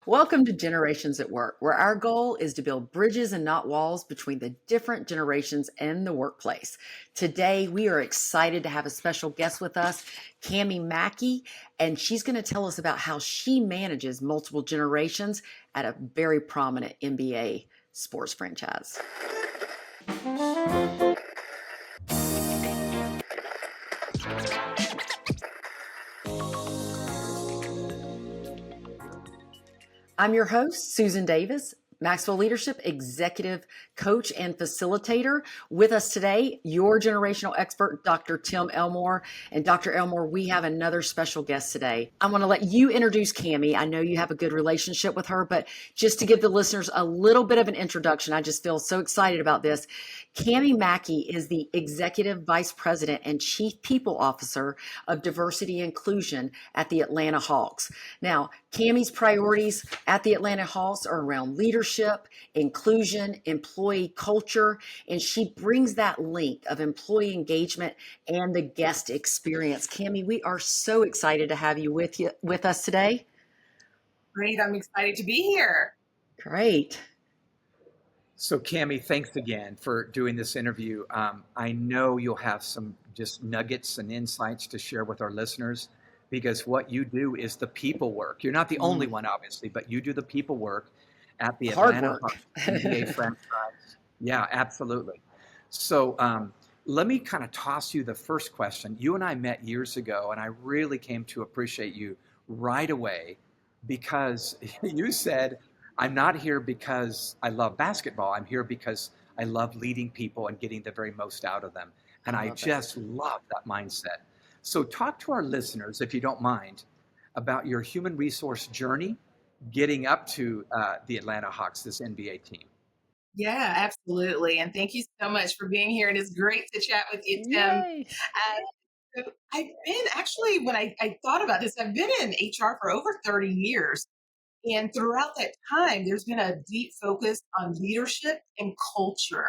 Welcome to Generations at Work, where our goal is to build bridges and not walls between the different generations in the workplace. Today, we are excited to have a special guest with us, Cami Mackey, and she's going to tell us about how she manages multiple generations at a very prominent NBA sports franchise. I'm your host, Susan Davis, Maxwell Leadership Executive Coach and Facilitator. With us today, your generational expert, Dr. Tim Elmore. And Dr. Elmore, we have another special guest today. I want to let you introduce Cami. I know you have a good relationship with her, but just to give the listeners a little bit of an introduction, I just feel so excited about this. Cami Mackey is the Executive Vice President and Chief People Officer of Diversity and Inclusion at the Atlanta Hawks. Now, Cami's priorities at the Atlanta Hawks are around leadership, inclusion, employee culture, and she brings that link of employee engagement and the guest experience. Cami, we are so excited to have you with us today. Great, I'm excited to be here. Great. So Cami, thanks again for doing this interview. I know you'll have some just nuggets and insights to share with our listeners, because what you do is the people work. You're not the only one, obviously, but you do the people work at the Atlanta Hawks NBA franchise. Yeah, absolutely. So let me kind of toss you the first question. You and I met years ago, and I really came to appreciate you right away because you said, I'm not here because I love basketball. I'm here because I love leading people and getting the very most out of them. And I just love that mindset. So talk to our listeners, if you don't mind, about your human resource journey getting up to the Atlanta Hawks, this NBA team. Yeah, absolutely. And thank you so much for being here. And it's great to chat with you, Tim. So I've been actually, when I thought about this, I've been in HR for over 30 years. And throughout that time, there's been a deep focus on leadership and culture.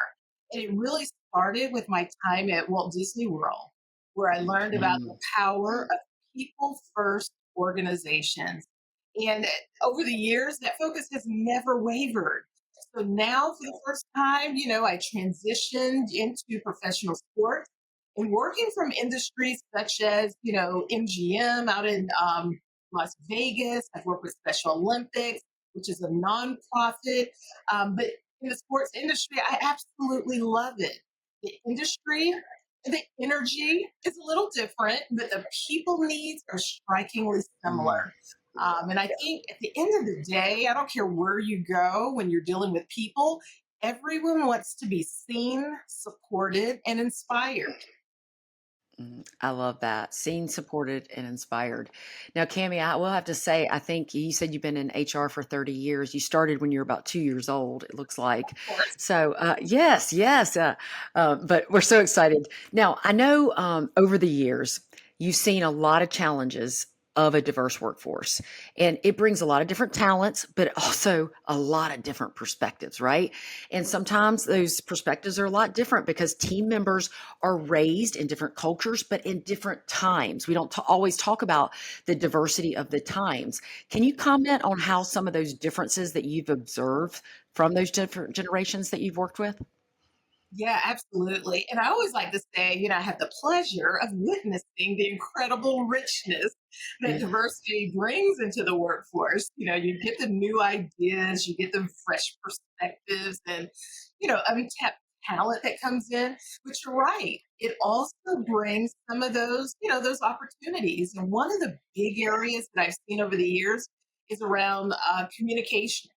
And it really started with my time at Walt Disney World, where I learned about the power of people first organizations. And over the years, that focus has never wavered. So now, for the first time, I transitioned into professional sports and working from industries such as, MGM out in Las Vegas. I've worked with Special Olympics, which is a nonprofit. But in the sports industry, I absolutely love it. The industry, the energy is a little different, but the people needs are strikingly similar. And I think at the end of the day, I don't care where you go when you're dealing with people, everyone wants to be seen, supported, and inspired. I love that. Seen, supported, and inspired. Now, Cami, I will have to say, I think you said you've been in HR for 30 years. You started when you were about 2 years old, it looks like. So, yes. But we're so excited. Now, I know over the years, you've seen a lot of challenges of a diverse workforce, and it brings a lot of different talents, but also a lot of different perspectives, right? And sometimes those perspectives are a lot different because team members are raised in different cultures, but in different times. We don't always talk about the diversity of the times. Can you comment on how some of those differences that you've observed from those different generations that you've worked with? Yeah, absolutely. And I always like to say, I have the pleasure of witnessing the incredible richness that diversity brings into the workforce. You get the new ideas, you get the fresh perspectives and, untapped talent that comes in. But you're right. It also brings some of those opportunities. And one of the big areas that I've seen over the years is around communication.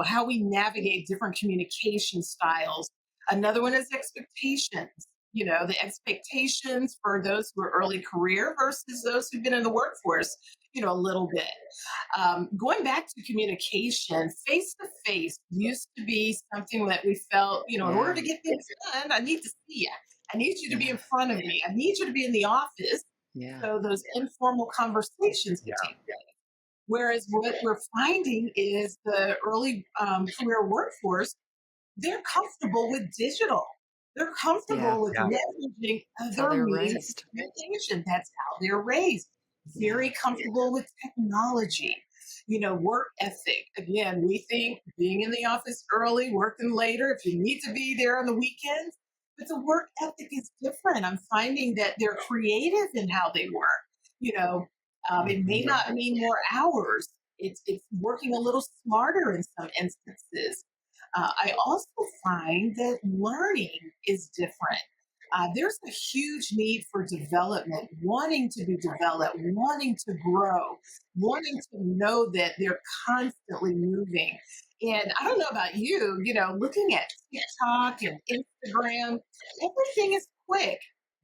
How we navigate different communication styles. Another one is expectations. The expectations for those who are early career versus those who've been in the workforce, a little bit. Going back to communication, face to face used to be something that we felt, in order to get things done, I need to see you. I need you to be in front of me. I need you to be in the office. So those informal conversations can take place. Whereas what we're finding is the early career workforce, they're comfortable with digital. They're comfortable with leveraging other means of communication. That's how they're raised. Very comfortable with technology. Work ethic. Again, we think being in the office early, working later, if you need to be there on the weekends, but the work ethic is different. I'm finding that they're creative in how they work. You know, it may Mhm. not mean more hours. It's working a little smarter in some instances. I also find that learning is different. There's a huge need for development, wanting to be developed, wanting to grow, wanting to know that they're constantly moving. And I don't know about you, looking at TikTok and Instagram, everything is quick,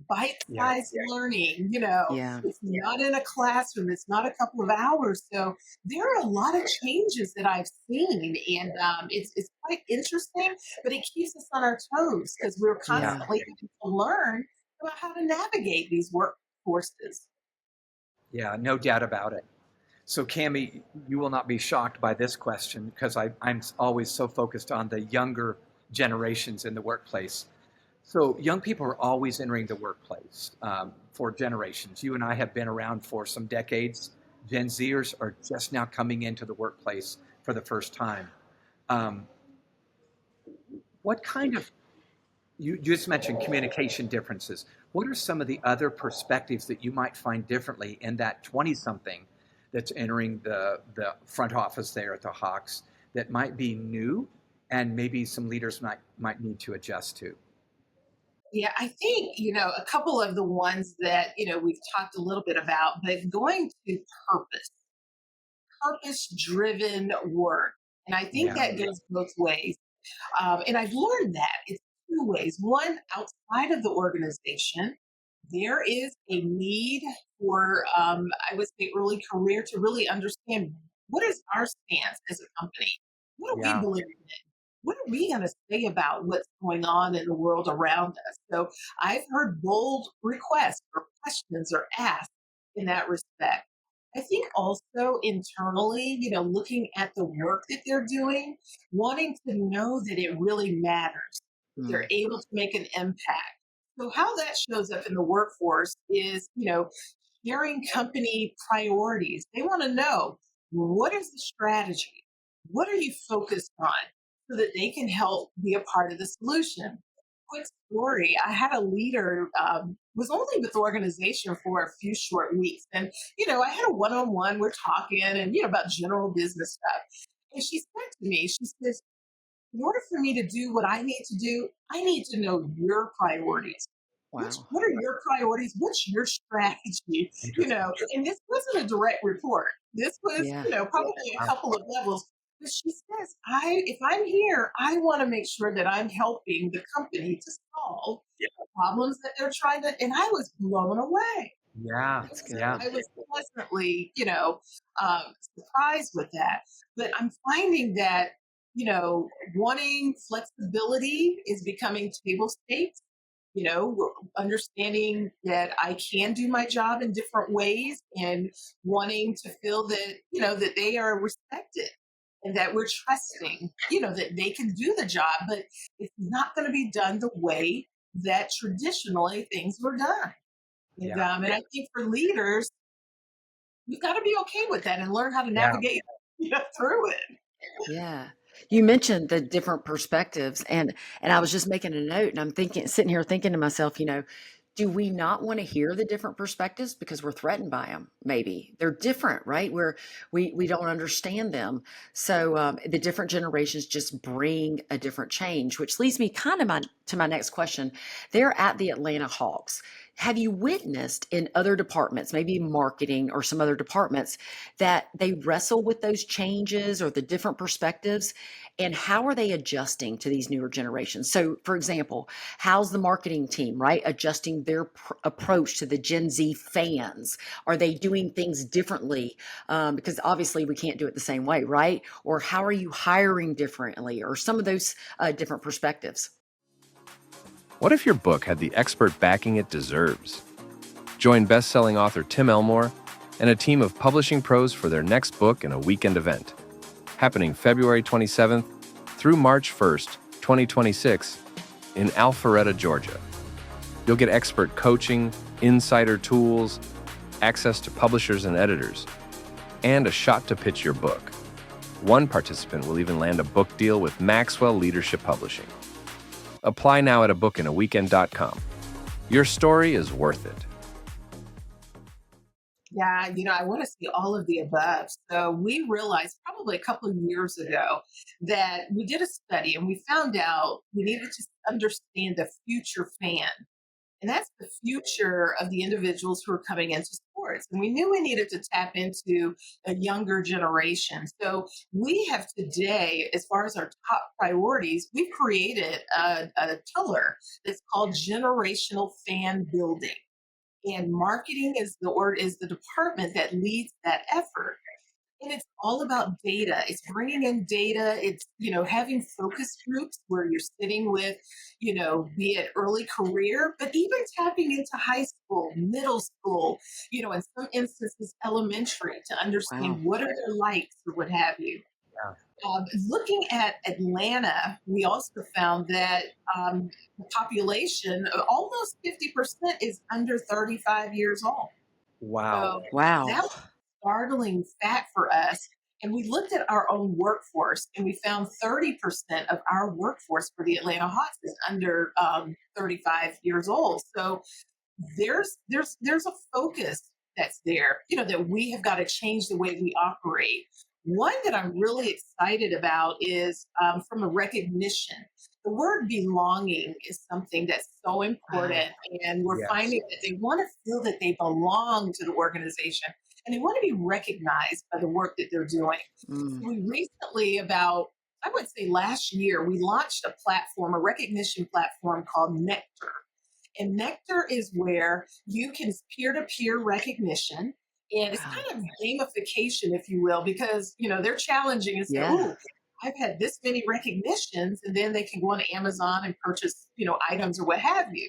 bite Yeah. sized learning. Yeah. It's not in a classroom, it's not a couple of hours. So there are a lot of changes that I've seen, and it's quite interesting, but it keeps us on our toes because we're Yeah. Yeah. constantly having to learn about how to navigate these workforces. Yeah, no doubt about it. So, Cami, you will not be shocked by this question because I'm always so focused on the younger generations in the workplace. So, young people are always entering the workplace for generations. You and I have been around for some decades. Gen Zers are just now coming into the workplace for the first time. Um, what kind of, you just mentioned communication differences. What are some of the other perspectives that you might find differently in that 20 something that's entering the front office there at the Hawks that might be new and maybe some leaders might need to adjust to? Yeah, I think, a couple of the ones that, we've talked a little bit about, but going to purpose, purpose driven work. And I think Yeah. that goes both ways. And I've learned that it's two ways. One, outside of the organization, there is a need for, I would say, early career to really understand what is our stance as a company? What do we Yeah. believe in? What are we going to say about what's going on in the world around us? So I've heard bold requests or questions are asked in that respect. I think also internally, looking at the work that they're doing, wanting to know that it really matters, that they're Mm. able to make an impact. So, how that shows up in the workforce is, sharing company priorities. They want to know, what is the strategy? What are you focused on so that they can help be a part of the solution? Quick story, I had a leader, was only with the organization for a few short weeks. And, I had a one on one, we're talking and, about general business stuff. And she said to me, she says, in order for me to do what I need to do, I need to know your priorities. Wow. What are your priorities? What's your strategy? Interesting. And this wasn't a direct report. This was, Yeah. probably a Wow. couple of levels. But she says, if I'm here, I want to make sure that I'm helping the company to solve the problems that they're trying to. And I was blown away. Yeah. That's So Yeah. good. I was pleasantly, surprised with that. But I'm finding that, wanting flexibility is becoming table stakes. Understanding that I can do my job in different ways and wanting to feel that, that they are respected and that we're trusting, that they can do the job, but it's not going to be done the way that traditionally things were done. And, Yeah. and I think for leaders, you've got to be okay with that and learn how to Yeah. navigate through it. Yeah. You mentioned the different perspectives and I was just making a note and I'm thinking sitting here thinking to myself, do we not want to hear the different perspectives because we're threatened by them? Maybe they're different, right? We don't understand them. So the different generations just bring a different change, which leads me kind of to my next question. They're at the Atlanta Hawks. Have you witnessed in other departments, maybe marketing or some other departments, that they wrestle with those changes or the different perspectives? And how are they adjusting to these newer generations? So, for example, how's the marketing team, right, adjusting their approach to the Gen Z fans? Are they doing things differently? Because obviously we can't do it the same way, right? Or how are you hiring differently? Or some of those different perspectives? What if your book had the expert backing it deserves? Join best-selling author Tim Elmore and a team of publishing pros for their next book in a weekend event, happening February 27th through March 1st, 2026, in Alpharetta, Georgia. You'll get expert coaching, insider tools, access to publishers and editors, and a shot to pitch your book. One participant will even land a book deal with Maxwell Leadership Publishing. Apply now at abookinAweekend.com. Your story is worth it. Yeah, I want to see all of the above. So we realized probably a couple of years ago that we did a study and we found out we needed to understand the future fan. And that's the future of the individuals who are coming into sports. And we knew we needed to tap into a younger generation. So we have today, as far as our top priorities, we've created a pillar that's called generational fan building. And marketing is the department that leads that effort. And it's all about data. It's bringing in data. It's, having focus groups where you're sitting with, be it early career, but even tapping into high school, middle school, in some instances, elementary to understand what are their likes or what have you. Yeah. Looking at Atlanta, we also found that the population, almost 50%, is under 35 years old. Wow. So Wow. that was a startling fact for us. And we looked at our own workforce, and we found 30% of our workforce for the Atlanta Hawks is under 35 years old. So there's a focus that's there, that we have got to change the way we operate. One that I'm really excited about is from a recognition. The word belonging is something that's so important, and we're finding that they want to feel that they belong to the organization, and they want to be recognized by the work that they're doing. So we recently, I would say last year, we launched a recognition platform called Nectar. And Nectar is where you can peer-to-peer recognition. And it's kind of gamification, if you will, because, they're challenging and say, oh, I've had this many recognitions, and then they can go on Amazon and purchase, items or what have you.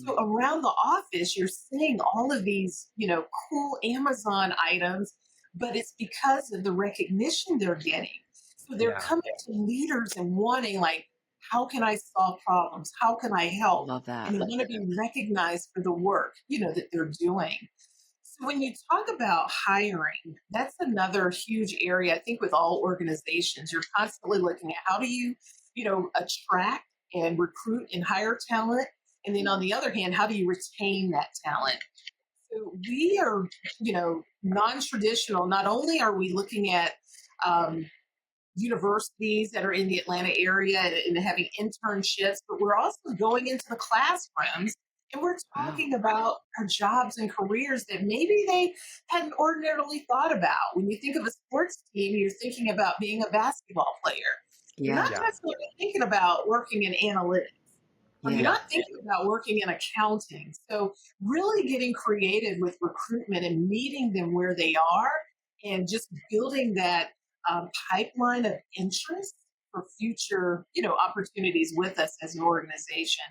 So around the office, you're seeing all of these, cool Amazon items, but it's because of the recognition they're getting. So they're coming to leaders and wanting, like, how can I solve problems? How can I help? Love that. And they want to be recognized for the work, that they're doing. So when you talk about hiring, that's another huge area. I think with all organizations, you're constantly looking at how do you, attract and recruit and hire talent. And then on the other hand, how do you retain that talent? So we are, non-traditional. Not only are we looking at universities that are in the Atlanta area and having internships, but we're also going into the classrooms and we're talking about our jobs and careers that maybe they hadn't ordinarily thought about. When you think of a sports team, you're thinking about being a basketball player. You're not necessarily thinking about working in analytics. Or you're not thinking about working in accounting. So really getting creative with recruitment and meeting them where they are and just building that pipeline of interest for future, opportunities with us as an organization.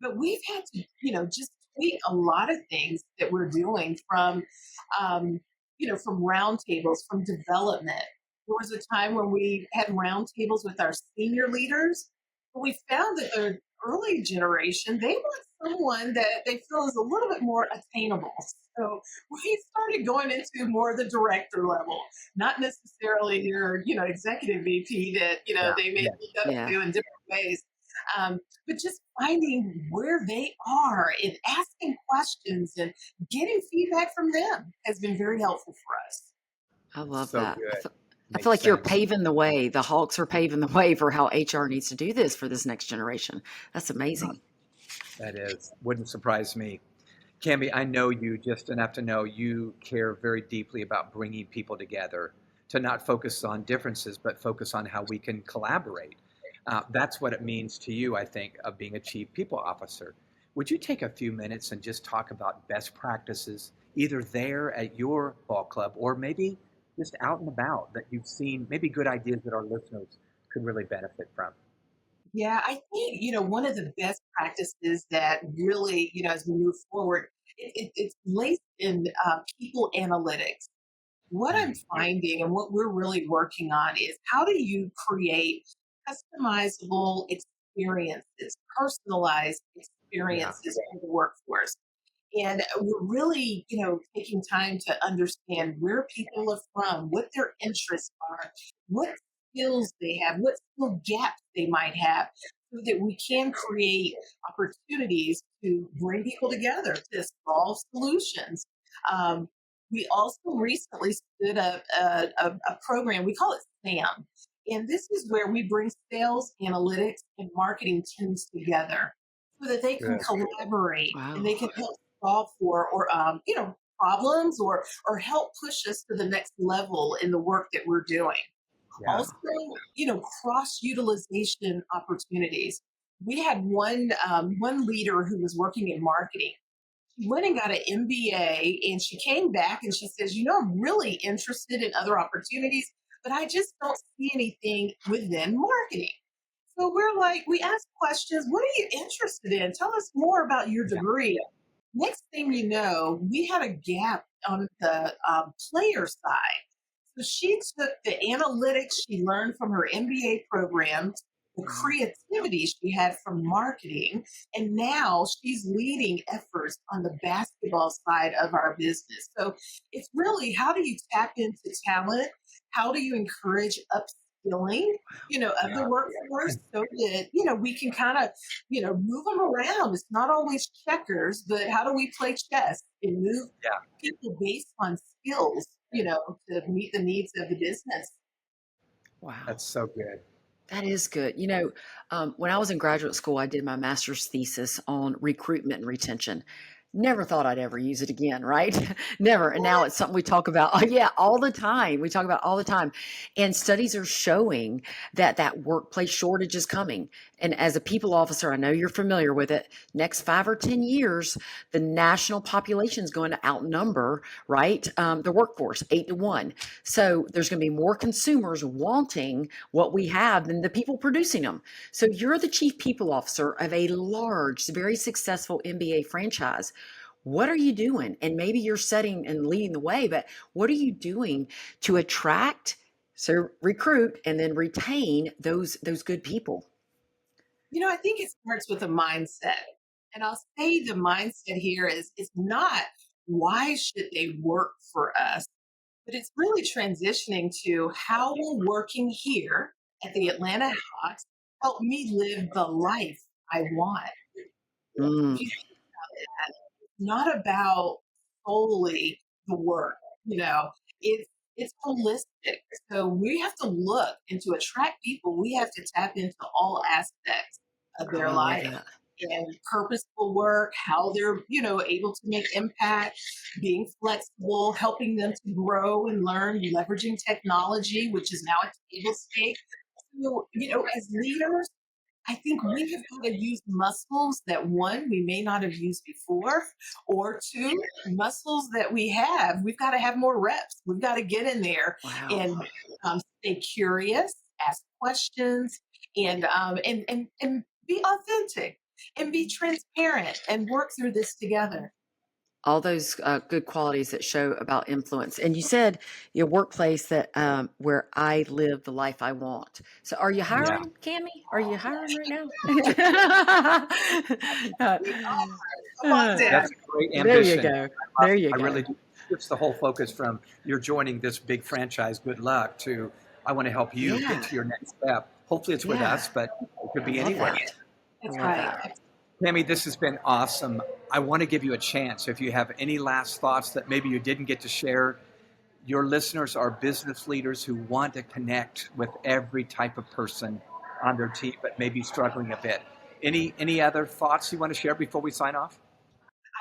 But we've had to, just tweak a lot of things that we're doing from, from roundtables, from development. There was a time when we had roundtables with our senior leaders, but we found that the early generation, they want someone that they feel is a little bit more attainable. So we started going into more of the director level, not necessarily your, executive VP that, they may look up to in different ways. But just finding where they are and asking questions and getting feedback from them has been very helpful for us. I love So that. good. I feel like you're paving the way. The Hawks are paving the way for how HR needs to do this for this next generation. That's amazing. That is. Wouldn't surprise me. Cami, I know you just enough to know you care very deeply about bringing people together, to not focus on differences, but focus on how we can collaborate. That's what it means to you, I think, of being a chief people officer. Would you take a few minutes and just talk about best practices, either there at your ball club or maybe just out and about that you've seen, maybe good ideas that our listeners could really benefit from? Yeah, I think, one of the best practices that really, as we move forward, it's laced in people analytics. What I'm finding and what we're really working on is how do you create customizable experiences, personalized experiences for the workforce? And we're really, taking time to understand where people are from, what their interests are, what skills they have, what skill gaps they might have, so that we can create opportunities to bring people together to solve solutions. Um, we also recently stood up a program, we call it SAM. And this is where we bring sales, analytics, and marketing teams together so that they can Good. collaborate and Wow. they can help solve for or problems or help push us to the next level in the work that we're doing. Yeah. Also, cross utilization opportunities. We had one leader who was working in marketing. She went and got an MBA, and she came back and she says, I'm really interested in other opportunities, but I just don't see anything within marketing. So we're like, we ask questions. What are you interested in? Tell us more about your Yeah. degree. Next thing you know, we had a gap on the player side. So she took the analytics she learned from her MBA program, the creativity she had from marketing, and now she's leading efforts on the basketball side of our business. So it's really, how do you tap into talent? How do you encourage upskilling, of the workforce, so that, we can kind of, move them around. It's not always checkers, but how do we play chess and move Yeah. people based on skills, to meet the needs of the business? Wow. That's so good. That is good. When I was in graduate school, I did my master's thesis on recruitment and retention. Never thought I'd ever use it again, right? Never. And now it's something we talk about. Oh, yeah, all the time. We talk about all the time. And studies are showing that workplace shortage is coming. And as a people officer, I know you're familiar with it. Next 5 or 10 years, the national population is going to outnumber, right, the workforce 8-1. So there's going to be more consumers wanting what we have than the people producing them. So you're the chief people officer of a large, very successful MBA franchise. What are you doing? And maybe you're setting and leading the way, but what are you doing to attract, so recruit, and then retain those good people? I think it starts with a mindset. And I'll say the mindset here is it's not why should they work for us, but it's really transitioning to how will working here at the Atlanta Hawks help me live the life I want. Mm, If you think about it, it's not about solely the work, it's holistic. So we have to look, and to attract people, we have to tap into all aspects of oh, their I love life. that. And purposeful work, how they're, able to make impact, being flexible, helping them to grow and learn, leveraging technology, which is now a table stake. So, as leaders, I think we have got to use muscles that, one, we may not have used before, or two, muscles that we have. We've got to have more reps. We've got to get in there Wow. and stay curious, ask questions, and be authentic and be transparent and work through this together. All those good qualities that show about influence. And you said your workplace that where I live the life I want. So are you Yeah. hiring, Cami? Are you hiring right now? We are. Come on down. That's a great There you ambition. go. There you I go. really do. Shifts the whole focus from you're joining this big franchise, good luck, to I want to help you Yeah. get to your next step. Hopefully it's with Yeah. us, but it could be I love anywhere. that. That's I love right. that. Tammy, this has been awesome. I want to give you a chance. If you have any last thoughts that maybe you didn't get to share, your listeners are business leaders who want to connect with every type of person on their team, but maybe struggling a bit. Any other thoughts you want to share before we sign off?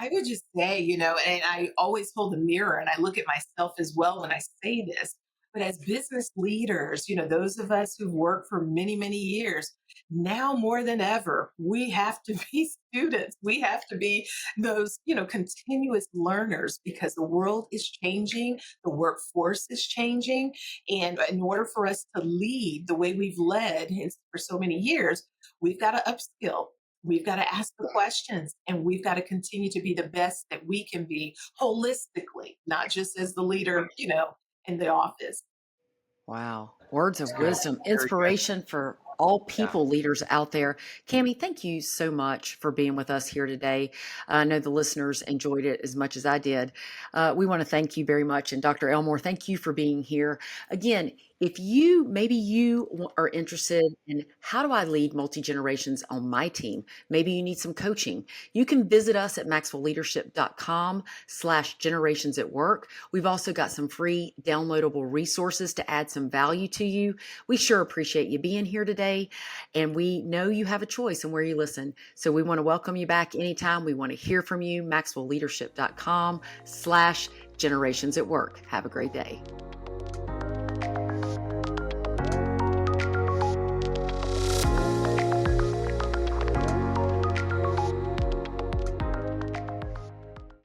I would just say, and I always hold a mirror and I look at myself as well when I say this, but as business leaders, those of us who've worked for many, many years, now more than ever, we have to be students. We have to be those, continuous learners, because the world is changing, the workforce is changing. And in order for us to lead the way we've led for so many years, we've got to upskill. We've got to ask the questions, and we've got to continue to be the best that we can be holistically, not just as the leader, in the office. Wow. Words of Good. wisdom, Very good. inspiration for all people leaders out there. Cami, thank you so much for being with us here today. I know the listeners enjoyed it as much as I did. We want to thank you very much. And Dr. Elmore, thank you for being here. Again, if maybe you are interested in how do I lead multi-generations on my team, maybe you need some coaching, you can visit us at maxwellleadership.com/generations at work. We've also got some free downloadable resources to add some value to you. We sure appreciate you being here today. And we know you have a choice in where you listen. So we want to welcome you back anytime. We want to hear from you. maxwellleadership.com/generations at work. Have a great day.